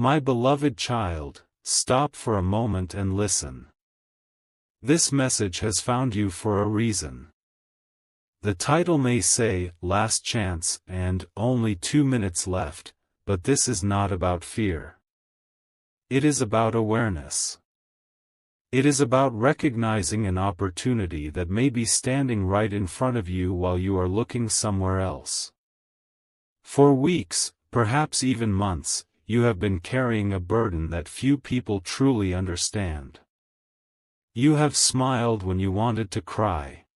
My beloved child, stop for a moment and listen. This message has found you for a reason. The title may say, Last Chance, and only 2 minutes left, but this is not about fear. It is about awareness. It is about recognizing an opportunity that may be standing right in front of you while you are looking somewhere else. For weeks, perhaps even months, you have been carrying a burden that few people truly understand. You have smiled when you wanted to cry.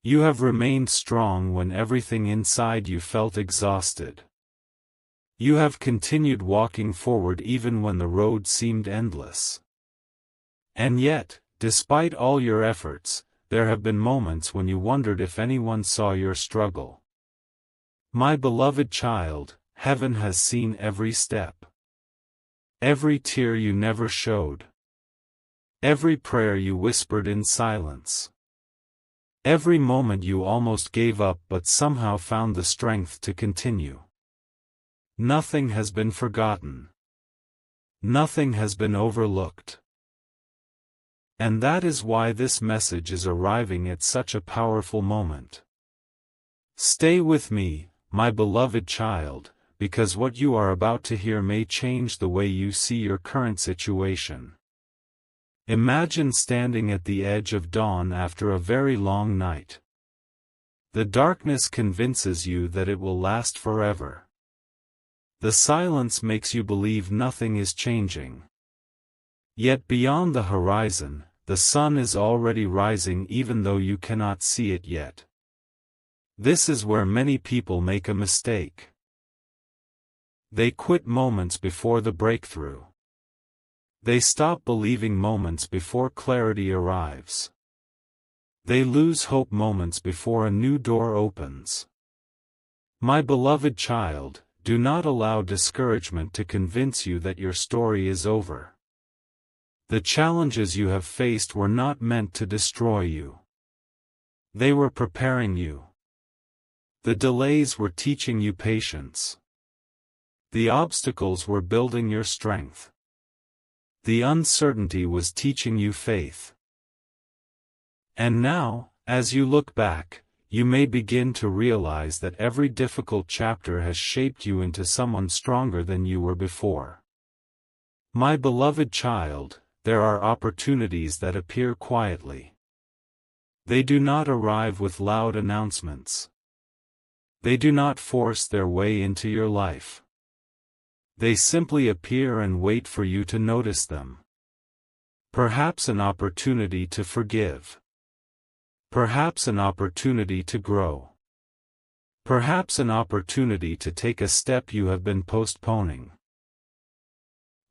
You have remained strong when everything inside you felt exhausted. You have continued walking forward even when the road seemed endless. And yet, despite all your efforts, there have been moments when you wondered if anyone saw your struggle. My beloved child, heaven has seen every step. Every tear you never showed. Every prayer you whispered in silence. Every moment you almost gave up but somehow found the strength to continue. Nothing has been forgotten. Nothing has been overlooked. And that is why this message is arriving at such a powerful moment. Stay with me, my beloved child, because what you are about to hear may change the way you see your current situation. Imagine standing at the edge of dawn after a very long night. The darkness convinces you that it will last forever. The silence makes you believe nothing is changing. Yet beyond the horizon, the sun is already rising even though you cannot see it yet. This is where many people make a mistake. They quit moments before the breakthrough. They stop believing moments before clarity arrives. They lose hope moments before a new door opens. My beloved child, do not allow discouragement to convince you that your story is over. The challenges you have faced were not meant to destroy you. They were preparing you. The delays were teaching you patience. The obstacles were building your strength. The uncertainty was teaching you faith. And now, as you look back, you may begin to realize that every difficult chapter has shaped you into someone stronger than you were before. My beloved child, there are opportunities that appear quietly. They do not arrive with loud announcements. They do not force their way into your life. They simply appear and wait for you to notice them. Perhaps an opportunity to forgive. Perhaps an opportunity to grow. Perhaps an opportunity to take a step you have been postponing.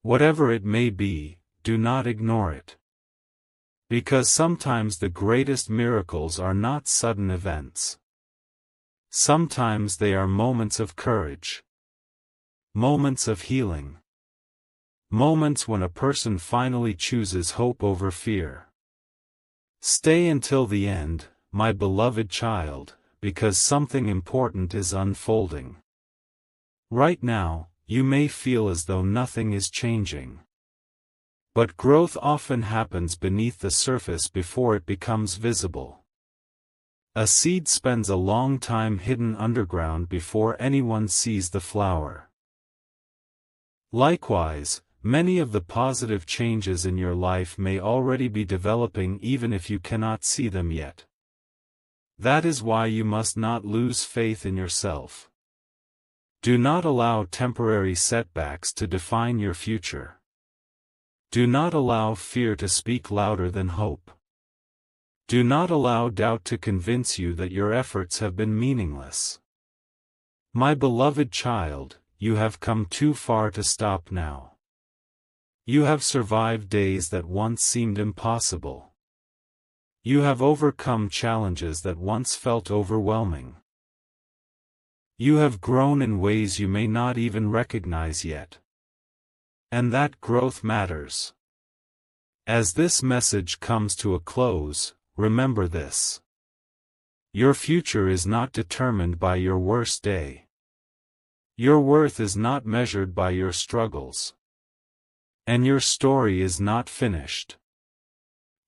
Whatever it may be, do not ignore it. Because sometimes the greatest miracles are not sudden events. Sometimes they are moments of courage. Moments of healing. Moments when a person finally chooses hope over fear. Stay until the end, my beloved child, because something important is unfolding. Right now, you may feel as though nothing is changing. But growth often happens beneath the surface before it becomes visible. A seed spends a long time hidden underground before anyone sees the flower. Likewise, many of the positive changes in your life may already be developing even if you cannot see them yet. That is why you must not lose faith in yourself. Do not allow temporary setbacks to define your future. Do not allow fear to speak louder than hope. Do not allow doubt to convince you that your efforts have been meaningless. My beloved child, you have come too far to stop now. You have survived days that once seemed impossible. You have overcome challenges that once felt overwhelming. You have grown in ways you may not even recognize yet. And that growth matters. As this message comes to a close, remember this. Your future is not determined by your worst day. Your worth is not measured by your struggles. And your story is not finished.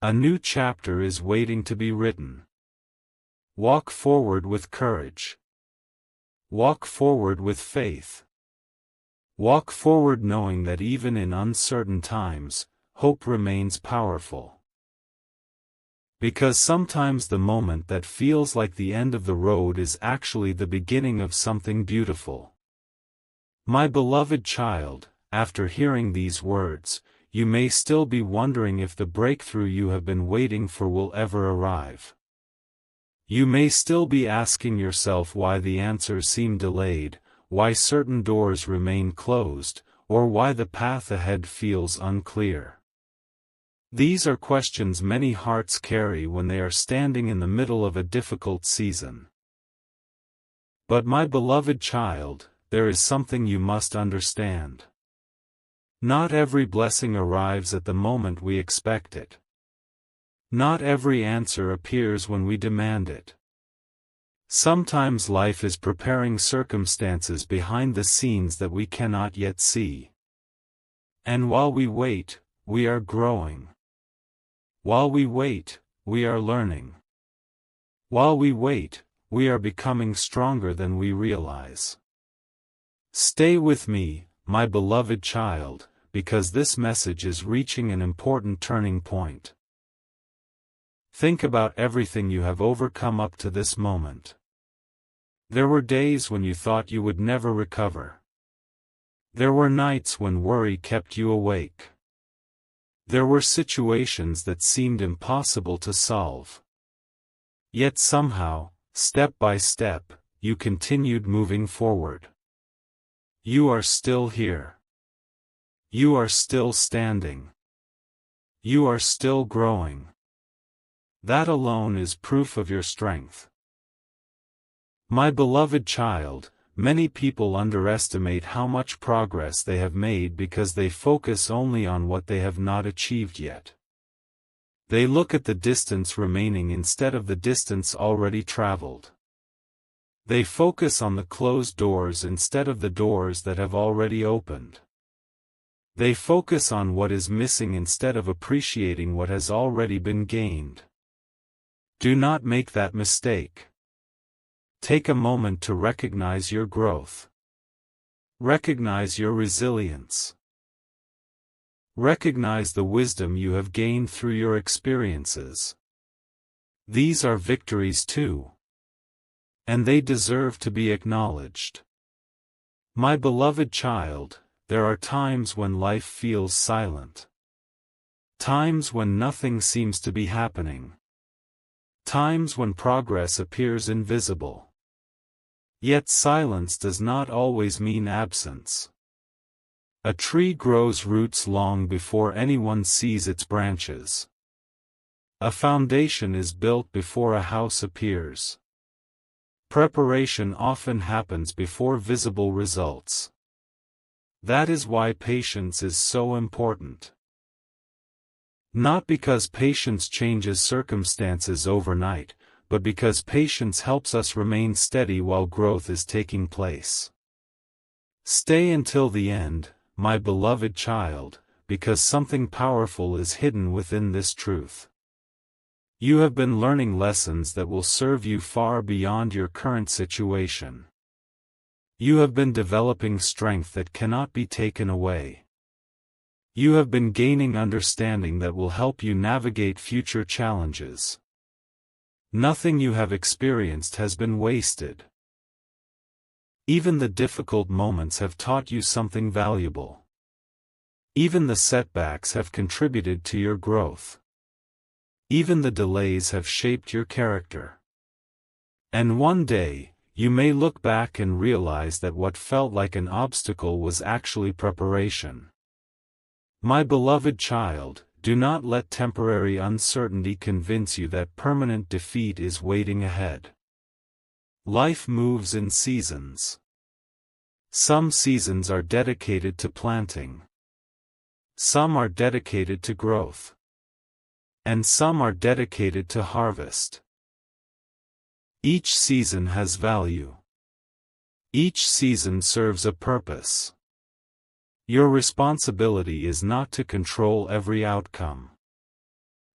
A new chapter is waiting to be written. Walk forward with courage. Walk forward with faith. Walk forward knowing that even in uncertain times, hope remains powerful. Because sometimes the moment that feels like the end of the road is actually the beginning of something beautiful. My beloved child, after hearing these words, you may still be wondering if the breakthrough you have been waiting for will ever arrive. You may still be asking yourself why the answers seem delayed, why certain doors remain closed, or why the path ahead feels unclear. These are questions many hearts carry when they are standing in the middle of a difficult season. But my beloved child, there is something you must understand. Not every blessing arrives at the moment we expect it. Not every answer appears when we demand it. Sometimes life is preparing circumstances behind the scenes that we cannot yet see. And while we wait, we are growing. While we wait, we are learning. While we wait, we are becoming stronger than we realize. Stay with me, my beloved child, because this message is reaching an important turning point. Think about everything you have overcome up to this moment. There were days when you thought you would never recover. There were nights when worry kept you awake. There were situations that seemed impossible to solve. Yet somehow, step by step, you continued moving forward. You are still here. You are still standing. You are still growing. That alone is proof of your strength. My beloved child, many people underestimate how much progress they have made because they focus only on what they have not achieved yet. They look at the distance remaining instead of the distance already traveled. They focus on the closed doors instead of the doors that have already opened. They focus on what is missing instead of appreciating what has already been gained. Do not make that mistake. Take a moment to recognize your growth. Recognize your resilience. Recognize the wisdom you have gained through your experiences. These are victories too. And they deserve to be acknowledged. My beloved child, there are times when life feels silent. Times when nothing seems to be happening. Times when progress appears invisible. Yet silence does not always mean absence. A tree grows roots long before anyone sees its branches. A foundation is built before a house appears. Preparation often happens before visible results. That is why patience is so important. Not because patience changes circumstances overnight, but because patience helps us remain steady while growth is taking place. Stay until the end, my beloved child, because something powerful is hidden within this truth. You have been learning lessons that will serve you far beyond your current situation. You have been developing strength that cannot be taken away. You have been gaining understanding that will help you navigate future challenges. Nothing you have experienced has been wasted. Even the difficult moments have taught you something valuable. Even the setbacks have contributed to your growth. Even the delays have shaped your character. And one day, you may look back and realize that what felt like an obstacle was actually preparation. My beloved child, do not let temporary uncertainty convince you that permanent defeat is waiting ahead. Life moves in seasons. Some seasons are dedicated to planting. Some are dedicated to growth. And some are dedicated to harvest. Each season has value. Each season serves a purpose. Your responsibility is not to control every outcome.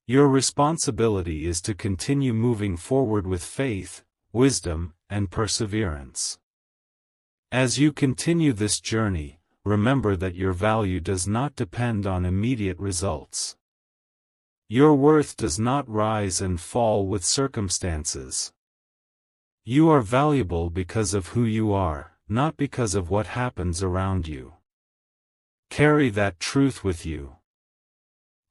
Your responsibility is to continue moving forward with faith, wisdom, and perseverance. As you continue this journey, remember that your value does not depend on immediate results. Your worth does not rise and fall with circumstances. You are valuable because of who you are, not because of what happens around you. Carry that truth with you.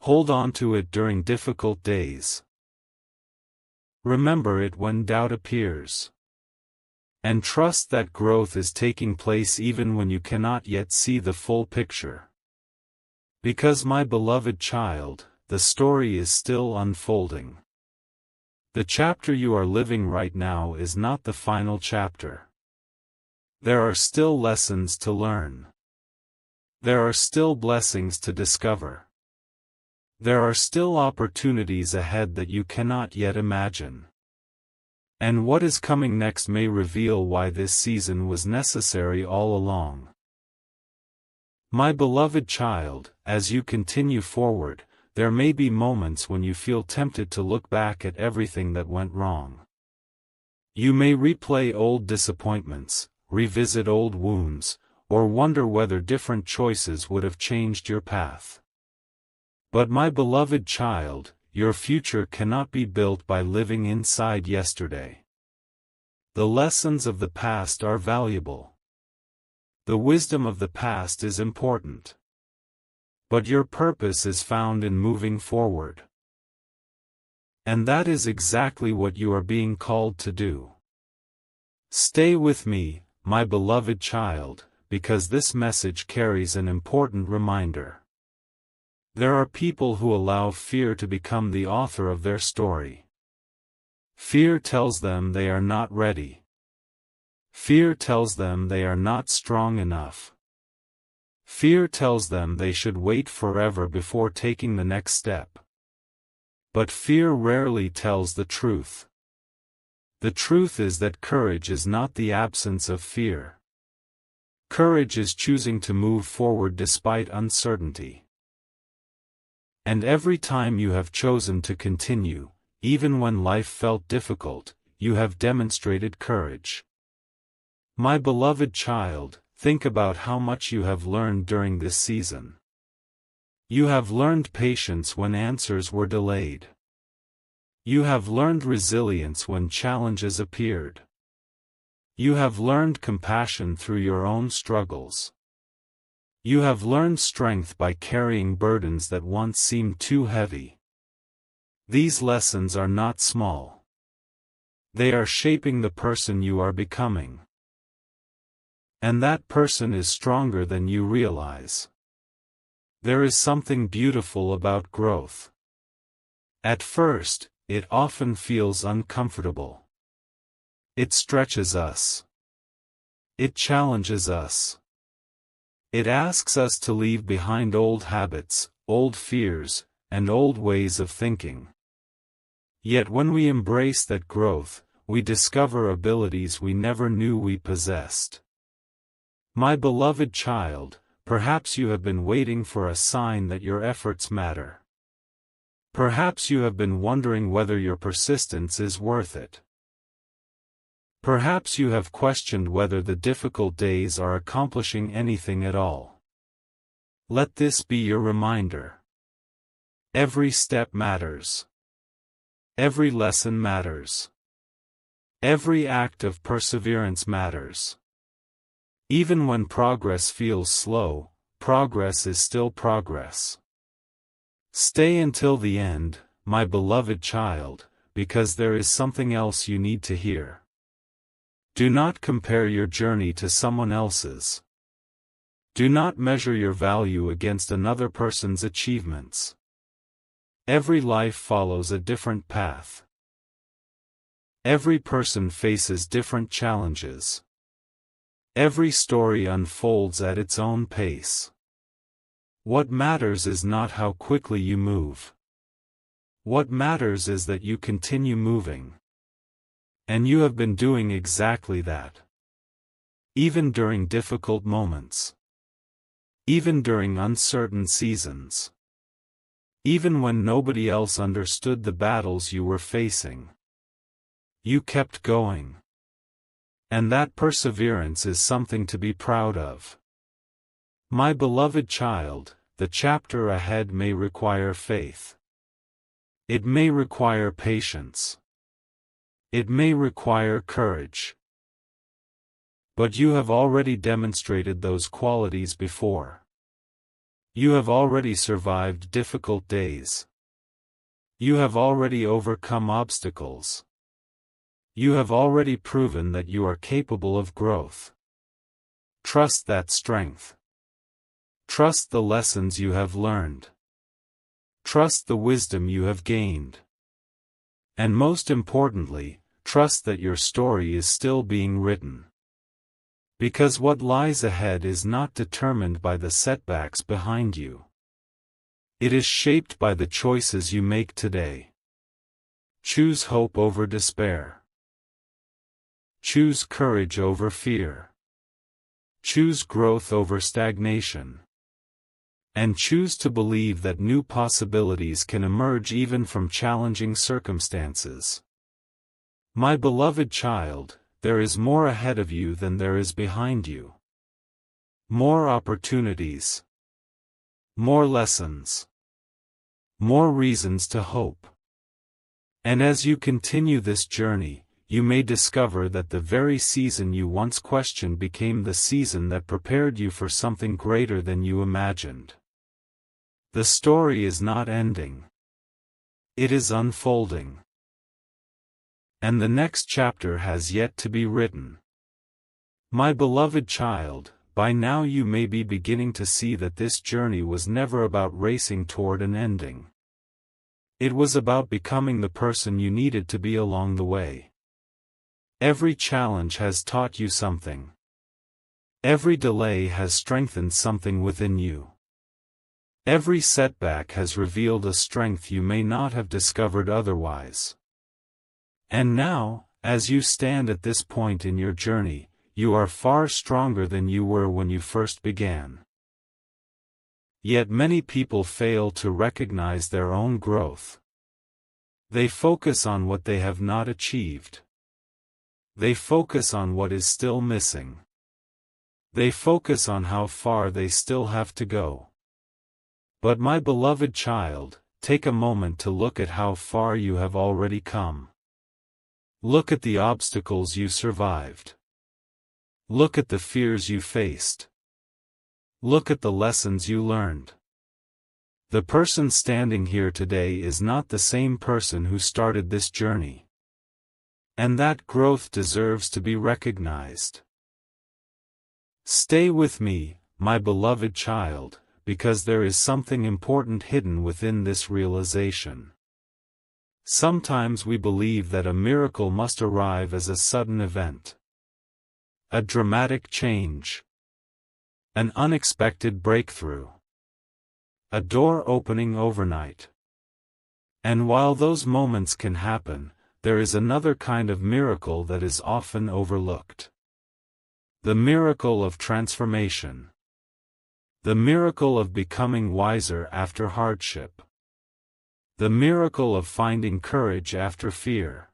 Hold on to it during difficult days. Remember it when doubt appears. And trust that growth is taking place even when you cannot yet see the full picture. Because, my beloved child, the story is still unfolding. The chapter you are living right now is not the final chapter. There are still lessons to learn. There are still blessings to discover. There are still opportunities ahead that you cannot yet imagine. And what is coming next may reveal why this season was necessary all along. My beloved child, as you continue forward, there may be moments when you feel tempted to look back at everything that went wrong. You may replay old disappointments, revisit old wounds, or wonder whether different choices would have changed your path. But my beloved child, your future cannot be built by living inside yesterday. The lessons of the past are valuable. The wisdom of the past is important. But your purpose is found in moving forward. And that is exactly what you are being called to do. Stay with me, my beloved child, because this message carries an important reminder. There are people who allow fear to become the author of their story. Fear tells them they are not ready. Fear tells them they are not strong enough. Fear tells them they should wait forever before taking the next step. But fear rarely tells the truth. The truth is that courage is not the absence of fear. Courage is choosing to move forward despite uncertainty. And every time you have chosen to continue, even when life felt difficult, you have demonstrated courage. My beloved child, think about how much you have learned during this season. You have learned patience when answers were delayed. You have learned resilience when challenges appeared. You have learned compassion through your own struggles. You have learned strength by carrying burdens that once seemed too heavy. These lessons are not small. They are shaping the person you are becoming. And that person is stronger than you realize. There is something beautiful about growth. At first, it often feels uncomfortable. It stretches us. It challenges us. It asks us to leave behind old habits, old fears, and old ways of thinking. Yet when we embrace that growth, we discover abilities we never knew we possessed. My beloved child, perhaps you have been waiting for a sign that your efforts matter. Perhaps you have been wondering whether your persistence is worth it. Perhaps you have questioned whether the difficult days are accomplishing anything at all. Let this be your reminder. Every step matters. Every lesson matters. Every act of perseverance matters. Even when progress feels slow, progress is still progress. Stay until the end, my beloved child, because there is something else you need to hear. Do not compare your journey to someone else's. Do not measure your value against another person's achievements. Every life follows a different path. Every person faces different challenges. Every story unfolds at its own pace. What matters is not how quickly you move. What matters is that you continue moving. And you have been doing exactly that. even during difficult moments, even during uncertain seasons, even when nobody else understood the battles you were facing. You kept going. And that perseverance is something to be proud of. My beloved child, the chapter ahead may require faith. It may require patience. It may require courage. But you have already demonstrated those qualities before. You have already survived difficult days. You have already overcome obstacles. You have already proven that you are capable of growth. Trust that strength. Trust the lessons you have learned. Trust the wisdom you have gained. And most importantly, trust that your story is still being written. Because what lies ahead is not determined by the setbacks behind you. It is shaped by the choices you make today. Choose hope over despair. Choose courage over fear. Choose growth over stagnation. And choose to believe that new possibilities can emerge even from challenging circumstances. My beloved child, there is more ahead of you than there is behind you. More opportunities. More lessons. More reasons to hope. And as you continue this journey, you may discover that the very season you once questioned became the season that prepared you for something greater than you imagined. The story is not ending. It is unfolding. And the next chapter has yet to be written. My beloved child, by now you may be beginning to see that this journey was never about racing toward an ending. It was about becoming the person you needed to be along the way. Every challenge has taught you something. Every delay has strengthened something within you. Every setback has revealed a strength you may not have discovered otherwise. And now, as you stand at this point in your journey, you are far stronger than you were when you first began. Yet many people fail to recognize their own growth. They focus on what they have not achieved. They focus on what is still missing. They focus on how far they still have to go. But my beloved child, take a moment to look at how far you have already come. Look at the obstacles you survived. Look at the fears you faced. Look at the lessons you learned. The person standing here today is not the same person who started this journey. And that growth deserves to be recognized. Stay with me, my beloved child, because there is something important hidden within this realization. Sometimes we believe that a miracle must arrive as a sudden event. A dramatic change. An unexpected breakthrough. A door opening overnight. And while those moments can happen, there is another kind of miracle that is often overlooked. The miracle of transformation. The miracle of becoming wiser after hardship. The miracle of finding courage after fear.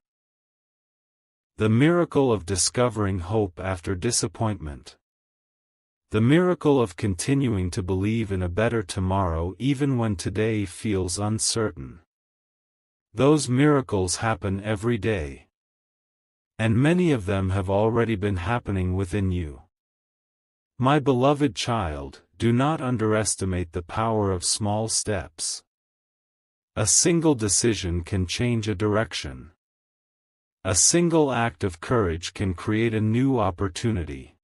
The miracle of discovering hope after disappointment. The miracle of continuing to believe in a better tomorrow even when today feels uncertain. Those miracles happen every day. And many of them have already been happening within you. My beloved child, do not underestimate the power of small steps. A single decision can change a direction. A single act of courage can create a new opportunity.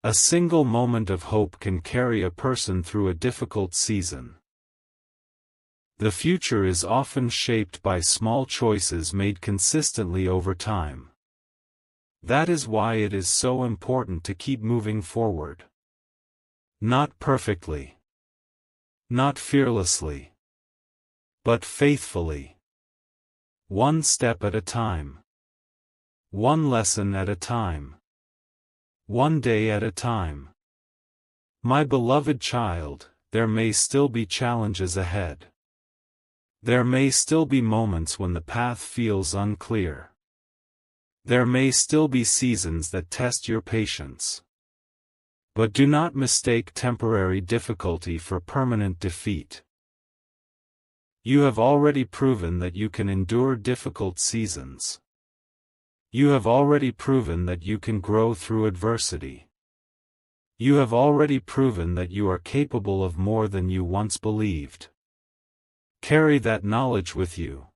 A single moment of hope can carry a person through a difficult season. The future is often shaped by small choices made consistently over time. That is why it is so important to keep moving forward. Not perfectly. Not fearlessly. But faithfully. One step at a time. One lesson at a time. one day at a time. My beloved child, there may still be challenges ahead. There may still be moments when the path feels unclear. There may still be seasons that test your patience. But do not mistake temporary difficulty for permanent defeat. You have already proven that you can endure difficult seasons. You have already proven that you can grow through adversity. You have already proven that you are capable of more than you once believed. Carry that knowledge with you.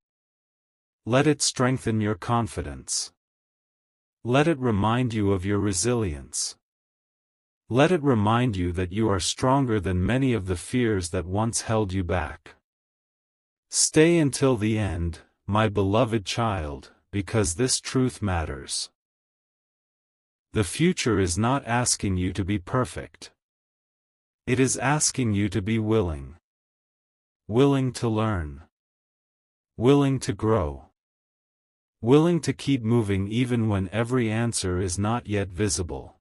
Let it strengthen your confidence. Let it remind you of your resilience. Let it remind you that you are stronger than many of the fears that once held you back. Stay until the end, my beloved child, because this truth matters. The future is not asking you to be perfect. It is asking you to be willing. Willing to learn. Willing to grow. Willing to keep moving even when every answer is not yet visible.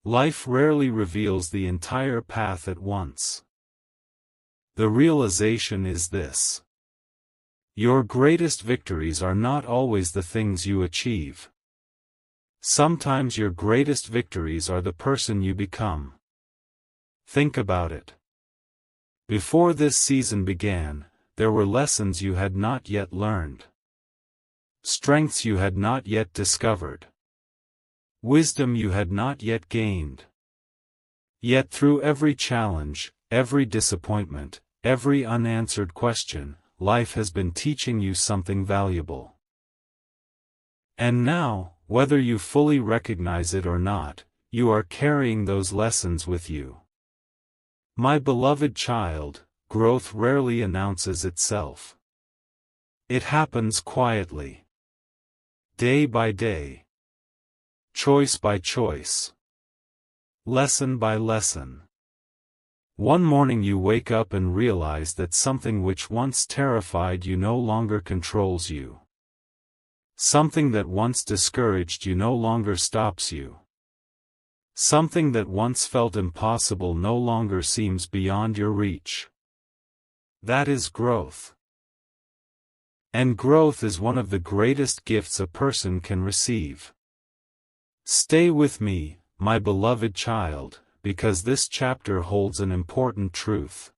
Life rarely reveals the entire path at once. The realization is this: your greatest victories are not always the things you achieve. Sometimes your greatest victories are the person you become. Think about it. Before this season began, there were lessons you had not yet learned. Strengths you had not yet discovered. Wisdom you had not yet gained. Yet through every challenge, every disappointment, every unanswered question, life has been teaching you something valuable. And now, whether you fully recognize it or not, you are carrying those lessons with you. My beloved child, growth rarely announces itself. It happens quietly. Day by day. Choice by choice. Lesson by lesson. One morning you wake up and realize that something which once terrified you no longer controls you. Something that once discouraged you no longer stops you. Something that once felt impossible no longer seems beyond your reach. That is growth. And growth is one of the greatest gifts a person can receive. Stay with me, my beloved child, because this chapter holds an important truth.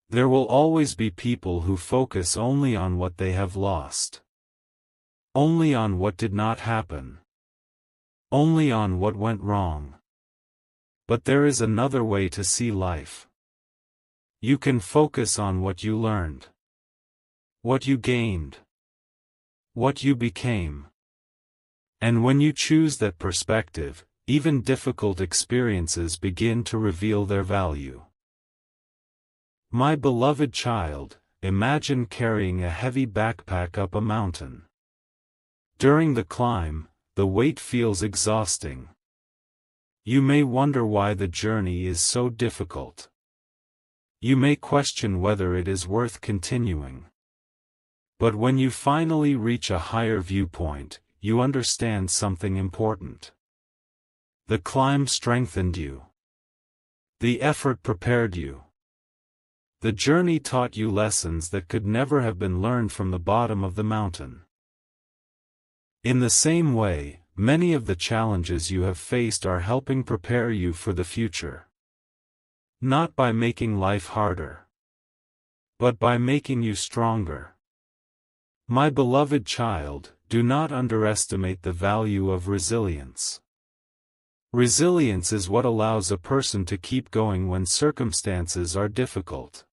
There will always be people who focus only on what they have lost. Only on what did not happen. Only on what went wrong. But there is another way to see life. You can focus on what you learned. What you gained. What you became. And when you choose that perspective, even difficult experiences begin to reveal their value. My beloved child, imagine carrying a heavy backpack up a mountain. During the climb, the weight feels exhausting. You may wonder why the journey is so difficult. You may question whether it is worth continuing. But when you finally reach a higher viewpoint, you understand something important. The climb strengthened you. The effort prepared you. The journey taught you lessons that could never have been learned from the bottom of the mountain. In the same way, many of the challenges you have faced are helping prepare you for the future. Not by making life harder, but by making you stronger. My beloved child, do not underestimate the value of resilience. Resilience is what allows a person to keep going when circumstances are difficult.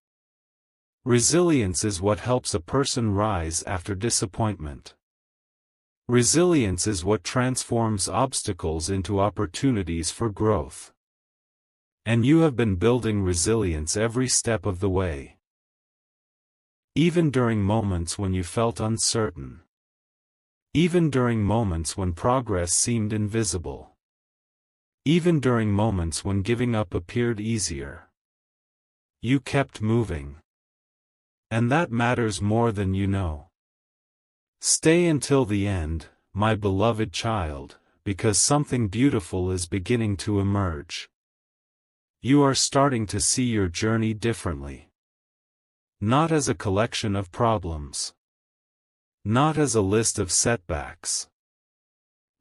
Resilience is what helps a person rise after disappointment. Resilience is what transforms obstacles into opportunities for growth. And you have been building resilience every step of the way. Even during moments when you felt uncertain. Even during moments when progress seemed invisible. Even during moments when giving up appeared easier. You kept moving. And that matters more than you know. Stay until the end, my beloved child, because something beautiful is beginning to emerge. You are starting to see your journey differently. Not as a collection of problems. Not as a list of setbacks.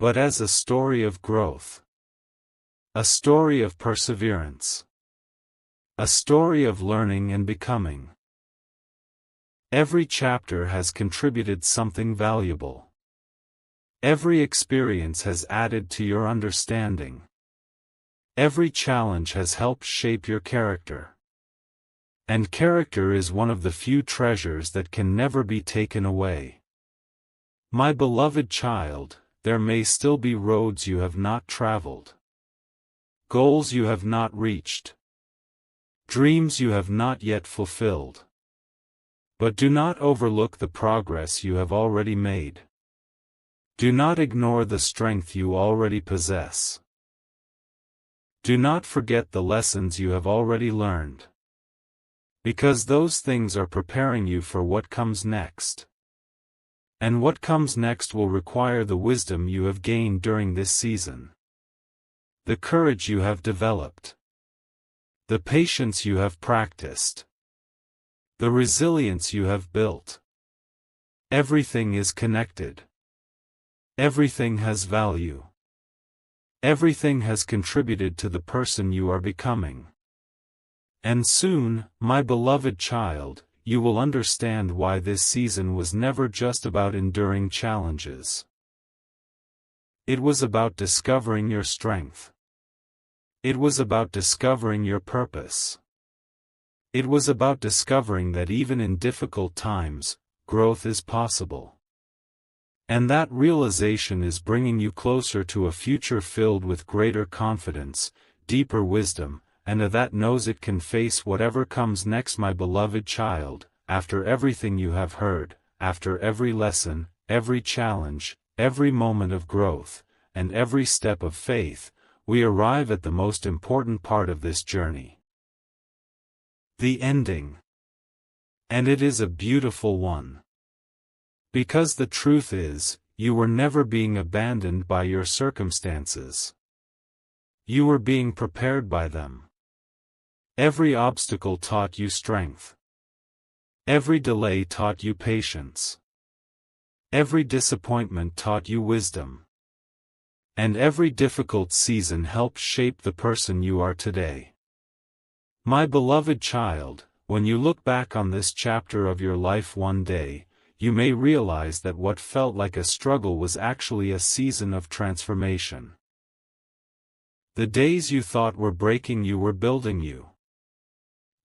But as a story of growth. A story of perseverance. A story of learning and becoming. Every chapter has contributed something valuable. Every experience has added to your understanding. Every challenge has helped shape your character. And character is one of the few treasures that can never be taken away. My beloved child, there may still be roads you have not traveled. Goals you have not reached. Dreams you have not yet fulfilled. But do not overlook the progress you have already made. Do not ignore the strength you already possess. Do not forget the lessons you have already learned. Because those things are preparing you for what comes next. And what comes next will require the wisdom you have gained during this season. The courage you have developed. The patience you have practiced. The resilience you have built. Everything is connected. Everything has value. Everything has contributed to the person you are becoming. And soon, my beloved child, you will understand why this season was never just about enduring challenges. It was about discovering your strength. It was about discovering your purpose. It was about discovering that even in difficult times, growth is possible. And that realization is bringing you closer to a future filled with greater confidence, deeper wisdom, and a that knows it can face whatever comes next, my beloved child. After everything you have heard, after every lesson, every challenge, every moment of growth, and every step of faith, we arrive at the most important part of this journey. The ending. And it is a beautiful one. Because the truth is, you were never being abandoned by your circumstances. You were being prepared by them. Every obstacle taught you strength. Every delay taught you patience. Every disappointment taught you wisdom. And every difficult season helped shape the person you are today. My beloved child, when you look back on this chapter of your life one day, you may realize that what felt like a struggle was actually a season of transformation. The days you thought were breaking you were building you.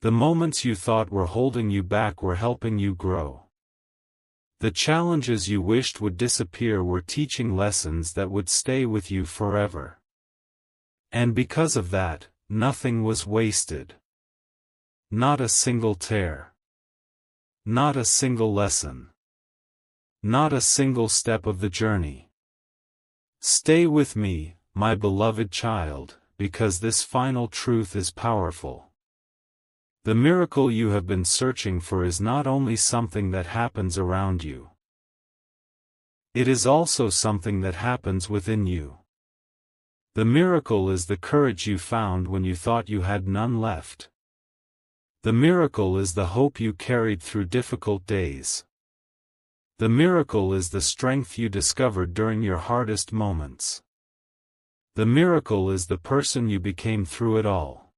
The moments you thought were holding you back were helping you grow. The challenges you wished would disappear were teaching lessons that would stay with you forever. And because of that, nothing was wasted. Not a single tear. Not a single lesson. Not a single step of the journey. Stay with me, my beloved child, because this final truth is powerful. The miracle you have been searching for is not only something that happens around you. It is also something that happens within you. The miracle is the courage you found when you thought you had none left. The miracle is the hope you carried through difficult days. The miracle is the strength you discovered during your hardest moments. The miracle is the person you became through it all.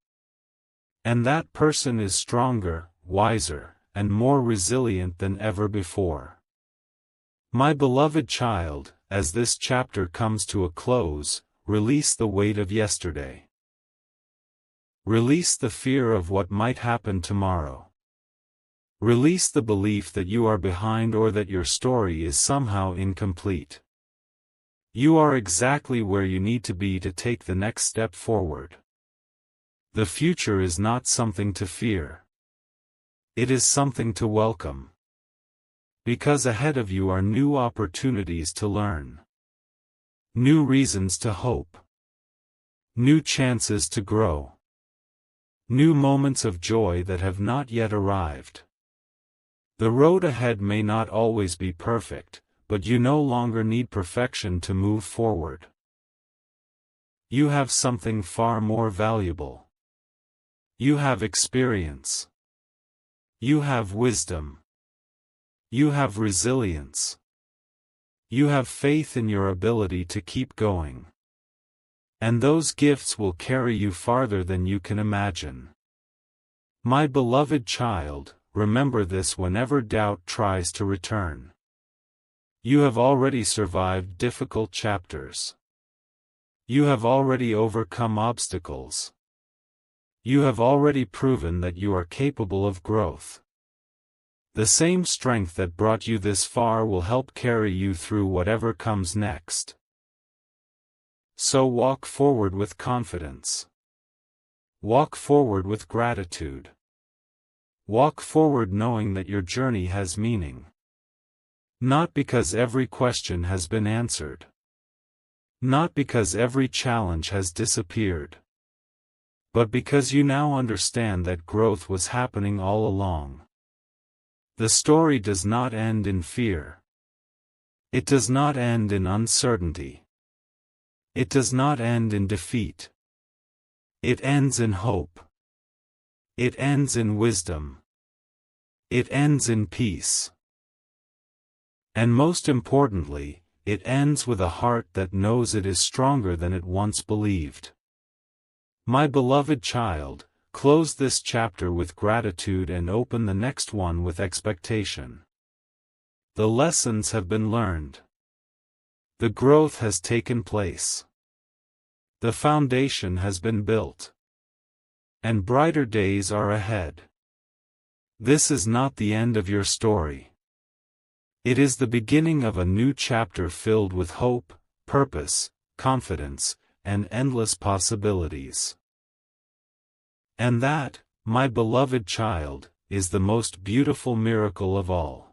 And that person is stronger, wiser, and more resilient than ever before. My beloved child, as this chapter comes to a close, release the weight of yesterday. Release the fear of what might happen tomorrow. Release the belief that you are behind or that your story is somehow incomplete. You are exactly where you need to be to take the next step forward. The future is not something to fear. It is something to welcome. Because ahead of you are new opportunities to learn. New reasons to hope. New chances to grow. New moments of joy that have not yet arrived. The road ahead may not always be perfect, but you no longer need perfection to move forward. You have something far more valuable. You have experience. You have wisdom. You have resilience. You have faith in your ability to keep going. And those gifts will carry you farther than you can imagine. My beloved child, remember this whenever doubt tries to return. You have already survived difficult chapters. You have already overcome obstacles. You have already proven that you are capable of growth. The same strength that brought you this far will help carry you through whatever comes next. So walk forward with confidence. Walk forward with gratitude. Walk forward knowing that your journey has meaning. Not because every question has been answered. Not because every challenge has disappeared. But because you now understand that growth was happening all along. The story does not end in fear. It does not end in uncertainty. It does not end in defeat. It ends in hope. It ends in wisdom. It ends in peace. And most importantly, it ends with a heart that knows it is stronger than it once believed. My beloved child, close this chapter with gratitude and open the next one with expectation. The lessons have been learned. The growth has taken place. The foundation has been built. And brighter days are ahead. This is not the end of your story. It is the beginning of a new chapter filled with hope, purpose, confidence, and endless possibilities. And that, my beloved child, is the most beautiful miracle of all.